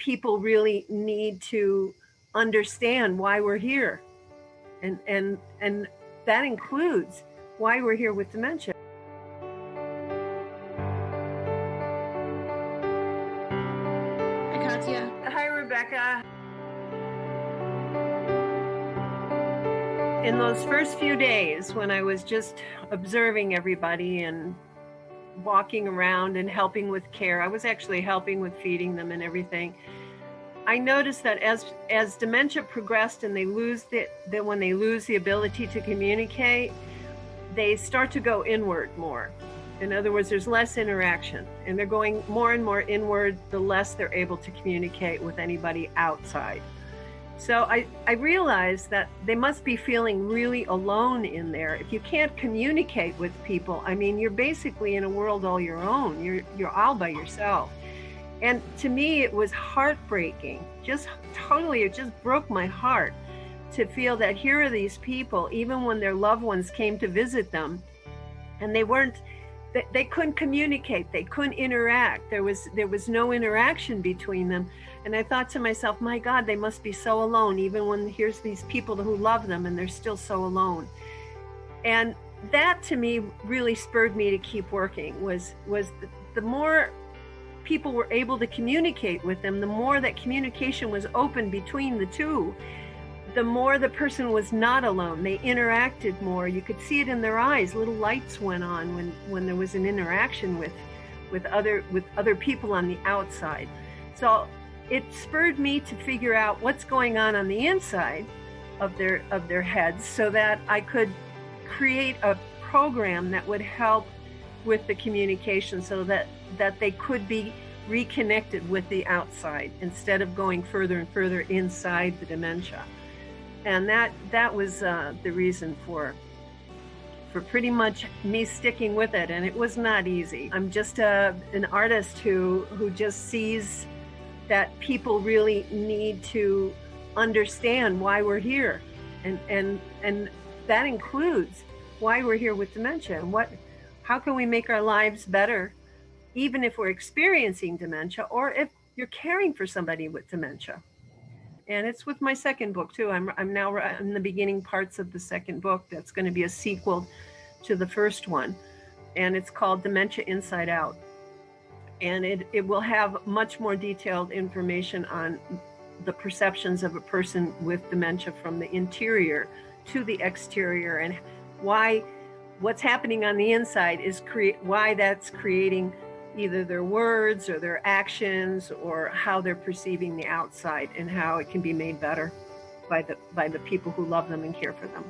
people really need to understand why we're here. And that includes why we're here with dementia. Hi, Katya. Hi, Rebecca. In those first few days when I was just observing everybody and walking around and helping with care, I was actually helping with feeding them and everything. I noticed that as dementia progressed and when they lose the ability to communicate, they start to go inward more. In other words, there's less interaction, and they're going more and more inward the less they're able to communicate with anybody outside. So I realized that they must be feeling really alone in there. If you can't communicate with people, I mean, you're basically in a world all your own. You're all by yourself. And to me, it was heartbreaking. It just broke my heart to feel that here are these people, even when their loved ones came to visit them, and they couldn't communicate, they couldn't interact. There was no interaction between them. And I thought to myself, my God, they must be so alone, even when here's these people who love them and they're still so alone. And that to me really spurred me to keep working, was the more people were able to communicate with them, the more that communication was open between the two, the more the person was not alone. They interacted more. You could see it in their eyes. Little lights went on when there was an interaction with other people on the outside. So it spurred me to figure out what's going on the inside of their heads, so that I could create a program that would help with the communication, so that they could be reconnected with the outside instead of going further and further inside the dementia. And that was the reason for pretty much me sticking with it. And it was not easy. I'm just an artist who just sees that people really need to understand why we're here, and that includes why we're here with dementia, and how can we make our lives better, even if we're experiencing dementia or if you're caring for somebody with dementia. And it's with my second book too. I'm now in the beginning parts of the second book that's going to be a sequel to the first one, and it's called Dementia Inside Out. And it will have much more detailed information on the perceptions of a person with dementia from the interior to the exterior, and what's happening on the inside is why that's creating either their words or their actions, or how they're perceiving the outside, and how it can be made better by the people who love them and care for them.